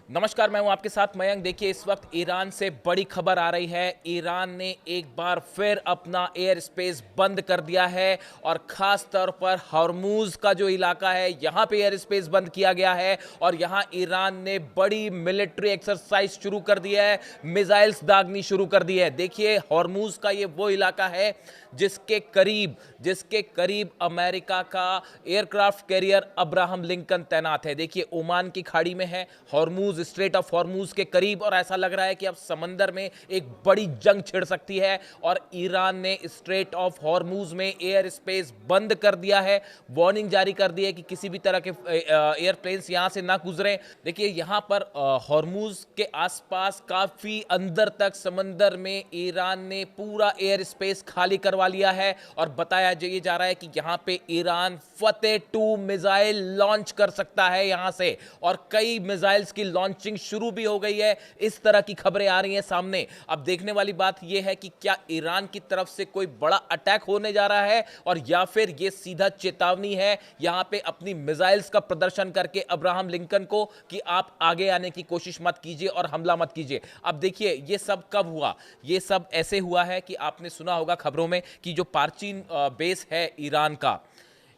नमस्कार, मैं हूं आपके साथ मयंक। देखिए, इस वक्त ईरान से बड़ी खबर आ रही है। ईरान ने एक बार फिर अपना एयर स्पेस बंद कर दिया है और ख़ास तौर पर हॉर्मूज़ का जो इलाका है, यहाँ पे एयर स्पेस बंद किया गया है और यहाँ ईरान ने बड़ी मिलिट्री एक्सरसाइज शुरू कर दी है, मिसाइल्स दागनी शुरू कर दी है। देखिए, हॉर्मूज़ का ये वो इलाका है जिसके करीब अमेरिका का एयरक्राफ्ट कैरियर अब्राहम लिंकन तैनात है। देखिए, ओमान की खाड़ी में है, हॉर्मूज, स्ट्रेट ऑफ हॉर्मूज के करीब, और ऐसा लग रहा है कि अब समंदर में एक बड़ी जंग छिड़ सकती है और ईरान ने स्ट्रेट ऑफ हॉर्मूज में एयर स्पेस बंद कर दिया है। वार्निंग जारी कर दी है कि किसी भी तरह के एयरप्लेन्स यहां से ना गुजरें। देखिए, यहां पर हॉर्मूज के आसपास काफी अंदर तक समंदर में ईरान ने पूरा एयर स्पेस खाली करवा लिया है और बताया जा रहा है कि यहां पे ईरान फतेह 2 मिसाइल लॉन्च कर सकता है यहां से, और कई मिसाइल्स की लॉन्चिंग शुरू भी हो गई है। इस तरह की खबरें आ रही हैं सामने। अब देखने वाली बात यह है कि क्या ईरान की तरफ से कोई बड़ा अटैक होने जा रहा है और या फिर यह सीधा चेतावनी है यहां पे अपनी मिसाइल्स का प्रदर्शन करके अब्राहम लिंकन को कि आप आगे आने की कोशिश मत कीजिए और हमला मत कीजिए। अब देखिए, यह सब कब हुआ? यह सब ऐसे हुआ है कि आपने सुना होगा खबरों में कि जो पार्चीन बेस है ईरान का,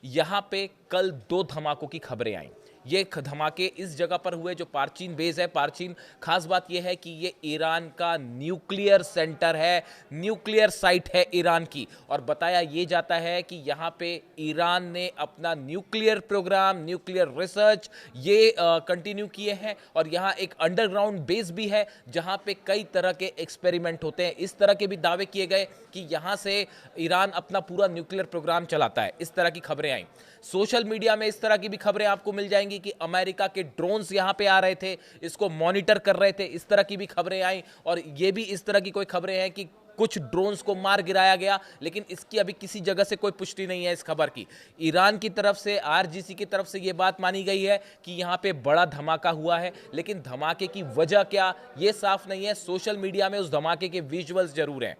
यहां पे कल 2 धमाकों की खबरें आई। ये धमाके इस जगह पर हुए जो पार्चीन बेस है। पार्चीन, खास बात यह है कि ये ईरान का न्यूक्लियर सेंटर है, न्यूक्लियर साइट है ईरान की, और बताया ये जाता है कि यहाँ पे ईरान ने अपना न्यूक्लियर प्रोग्राम, न्यूक्लियर रिसर्च ये कंटिन्यू किए हैं, और यहाँ एक अंडरग्राउंड बेस भी है जहाँ पे कई तरह के एक्सपेरिमेंट होते हैं। इस तरह के भी दावे किए गए कि यहाँ से ईरान अपना पूरा न्यूक्लियर प्रोग्राम चलाता है। इस तरह की खबरें आई। सोशल मीडिया में इस तरह की भी खबरें आपको मिल जाएंगी कि अमेरिका के ड्रोन्स यहां पे आ रहे थे, इसको मॉनिटर कर रहे थे। इस तरह की भी खबरें आई, और ये भी इस तरह की कोई खबरें हैं कि कुछ ड्रोन्स को मार गिराया गया, लेकिन इसकी अभी किसी जगह से कोई पुष्टि नहीं है इस खबर की। ईरान की तरफ से, आरजीसी की तरफ से यह बात मानी गई है कि यहां पे बड़ा धमाका हुआ है, लेकिन धमाके की वजह क्या, यह साफ नहीं है। सोशल मीडिया में उस धमाके के विजुअल्स जरूर हैं।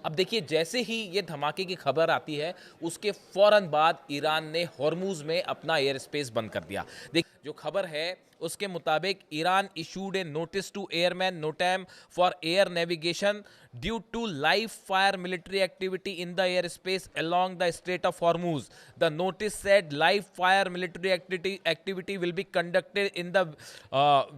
अब देखिए, जैसे ही ये धमाके की खबर आती है, उसके फौरन बाद ईरान ने हॉर्मूज में अपना एयर स्पेस बंद कर दिया। देख, जो खबर है उसके मुताबिक Iran issued a notice to airmen NOTAM for air navigation due to live fire military activity in the air space along the Strait of Hormuz. The notice said live fire military activity will be conducted in the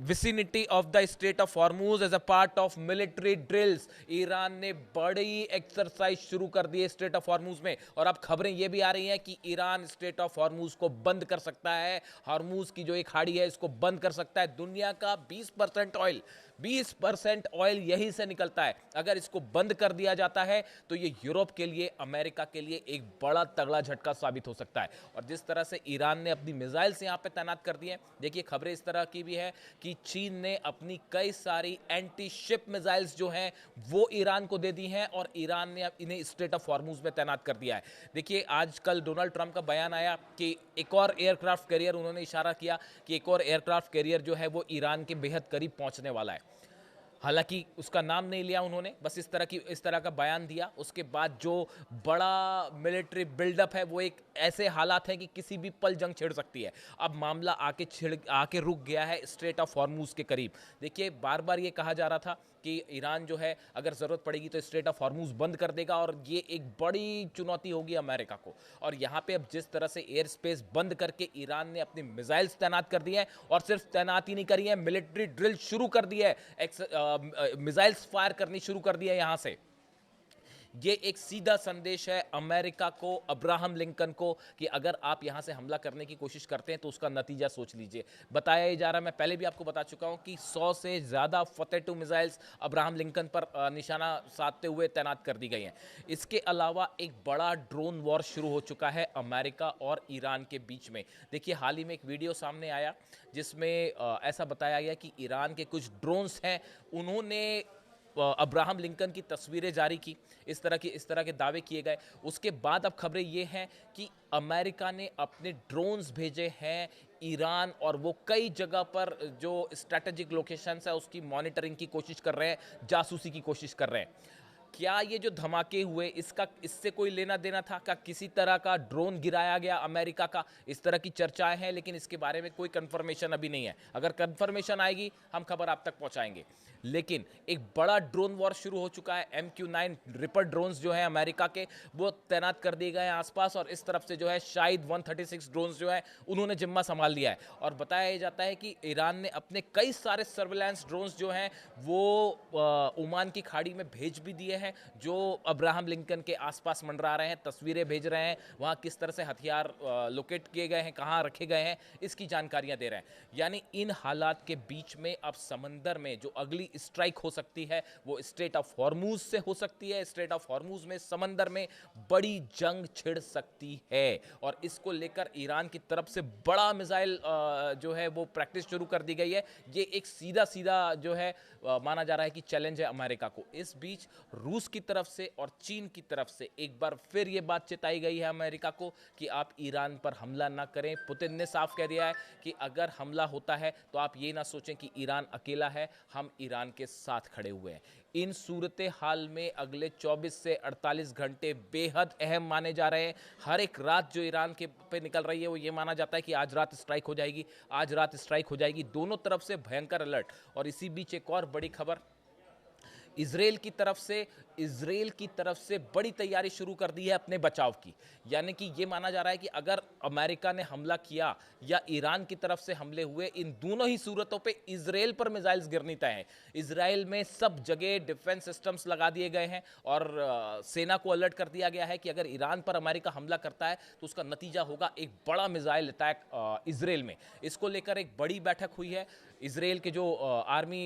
vicinity of the Strait of Hormuz as a part of military drills. Iran ने बड़ी exercise शुरू कर दी है straight of Hormuz में, और अब खबरें ये भी आ रही हैं कि ईरान स्ट्रेट ऑफ हॉर्मूज को बंद कर सकता है। हॉर्मूज की जो एक खाड़ी है, इसको बंद कर सकता है। दुनिया का 20% ऑयल यहीं से निकलता है। अगर इसको बंद कर दिया जाता है तो ये यूरोप के लिए, अमेरिका के लिए एक बड़ा तगड़ा झटका साबित हो सकता है। और जिस तरह से ईरान ने अपनी मिसाइल्स यहां पे तैनात कर दी हैं, देखिए खबरें इस तरह की भी है कि चीन ने अपनी कई सारी एंटी शिप मिसाइल्स जो हैं वो ईरान को दे दी हैं, और ईरान ने अब इन्हें स्ट्रेट ऑफ हॉर्मूज में तैनात कर दिया है। देखिए, आजकल डोनाल्ड ट्रंप का बयान आया कि एक और एयरक्राफ्ट कैरियर, उन्होंने इशारा किया कि एक और एयरक्राफ्ट कैरियर जो है वो ईरान के बेहद करीब पहुंचने वाला है। हालांकि उसका नाम नहीं लिया उन्होंने, बस इस तरह का बयान दिया। उसके बाद जो बड़ा मिलिट्री बिल्डअप है, वो एक ऐसे हालात हैं कि किसी भी पल जंग छिड़ सकती है। अब मामला आके रुक गया है स्ट्रेट ऑफ हॉर्मूज के करीब। देखिए, बार बार ये कहा जा रहा था कि ईरान जो है अगर ज़रूरत पड़ेगी तो स्ट्रेट ऑफ हॉर्मूज बंद कर देगा, और ये एक बड़ी चुनौती होगी अमेरिका को। और यहाँ पे अब जिस तरह से एयर स्पेस बंद करके ईरान ने अपनी मिसाइल्स तैनात कर दी हैं, और सिर्फ तैनात ही नहीं करी है, मिलिट्री ड्रिल शुरू कर दी है, मिसाइल्स फायर करनी शुरू कर दी है यहां से। ये एक सीधा संदेश है अमेरिका को, अब्राहम लिंकन को, कि अगर आप यहां से हमला करने की कोशिश करते हैं तो उसका नतीजा सोच लीजिए। बताया ही जा रहा है, मैं पहले भी आपको बता चुका हूं कि 100 से ज़्यादा फतेह 2 मिसाइल्स अब्राहम लिंकन पर निशाना साधते हुए तैनात कर दी गई हैं। इसके अलावा एक बड़ा ड्रोन वॉर शुरू हो चुका है अमेरिका और ईरान के बीच में। देखिए, हाल ही में एक वीडियो सामने आया जिसमें ऐसा बताया गया कि ईरान के कुछ ड्रोन्स हैं, उन्होंने अब्राहम लिंकन की तस्वीरें जारी की। इस तरह के दावे किए गए। उसके बाद अब खबरें ये हैं कि अमेरिका ने अपने ड्रोन्स भेजे हैं ईरान, और वो कई जगह पर जो स्ट्रैटेजिक लोकेशंस है उसकी मॉनिटरिंग की कोशिश कर रहे हैं, जासूसी की कोशिश कर रहे हैं। क्या ये जो धमाके हुए इसका इससे कोई लेना देना था? क्या किसी तरह का ड्रोन गिराया गया अमेरिका का? इस तरह की चर्चाएं हैं, लेकिन इसके बारे में कोई कंफर्मेशन अभी नहीं है। अगर कंफर्मेशन आएगी हम खबर आप तक पहुंचाएंगे। लेकिन एक बड़ा ड्रोन वॉर शुरू हो चुका है। MQ-9 रिपर ड्रोन्स जो है अमेरिका के, वो तैनात कर दिए गए हैं आसपास, और इस तरफ से जो है शायद 136 ड्रोन्स जो है उन्होंने जिम्मा संभाल लिया है। और बताया जाता है कि ईरान ने अपने कई सारे सर्विलांस ड्रोन्स जो हैं वो ओमान की खाड़ी में भेज भी दिए हैं, जो अब्राहम लिंकन के आसपास मंडरा रहे हैं, तस्वीरें भेज रहे हैं, वहाँ किस तरह से हथियार लोकेट किए गए हैं, कहाँ रखे गए हैं, इसकी जानकारियां दे रहे हैं। यानी इन हालात के बीच में अब समंदर में जो अगली स्ट्राइक हो सकती है वो स्ट्रेट ऑफ हॉर्मूज से हो सकती है। स्ट्रेट ऑफ हॉर्मूज में समंदर में बड़ी जंग छिड़ सकती है, और इसको लेकर ईरान की तरफ से बड़ा मिसाइल जो है वो प्रैक्टिस शुरू कर दी गई है। ये एक सीधा सीधा जो है माना जा रहा है कि चैलेंज है अमेरिका को। इस बीच रूस की तरफ से और चीन की तरफ से एक बार फिर ये बात चिताई गई है अमेरिका को कि आप ईरान पर हमला ना करें। पुतिन ने साफ कह दिया है कि अगर हमला होता है तो आप ये ना सोचें कि ईरान अकेला है, हम ईरान के साथ खड़े हुए हैं। इन सूरत हाल में अगले 24 से 48 घंटे बेहद अहम माने जा रहे हैं। हर एक रात जो ईरान के पे निकल रही है वो ये माना जाता है कि आज रात स्ट्राइक हो जाएगी, आज रात स्ट्राइक हो जाएगी। दोनों तरफ से भयंकर अलर्ट। और इसी बीच एक और बड़ी खबर, इजराइल की तरफ से बड़ी तैयारी शुरू कर दी है अपने बचाव की। यानी कि ये माना जा रहा है कि अगर अमेरिका ने हमला किया या ईरान की तरफ से हमले हुए, इन दोनों ही सूरतों पे इजराइल पर मिसाइल्स गिरनी तय है। इजराइल में सब जगह डिफेंस सिस्टम्स लगा दिए गए हैं, और सेना को अलर्ट कर दिया गया है कि अगर ईरान पर अमेरिका हमला करता है तो उसका नतीजा होगा एक बड़ा मिसाइल अटैक इजराइल में। इसको लेकर एक बड़ी बैठक हुई है इजराइल के जो आर्मी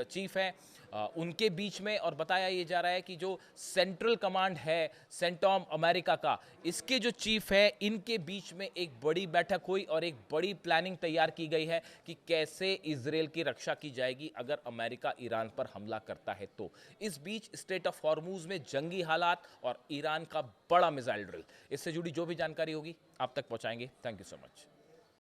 चीफ हैं उनके बीच में, और बताया ये जा रहा है कि जो सेंट्रल कमांड है सेंटॉम अमेरिका का, इसके जो चीफ है इनके बीच में एक बड़ी बैठक हुई और एक बड़ी प्लानिंग तैयार की गई है कि कैसे इजराइल की रक्षा की जाएगी अगर अमेरिका ईरान पर हमला करता है तो। इस बीच स्ट्रेट ऑफ हॉर्मूज में जंगी हालात और ईरान का बड़ा मिसाइल ड्रिल, इससे जुड़ी जो भी जानकारी होगी आप तक पहुंचाएंगे। Thank you so much.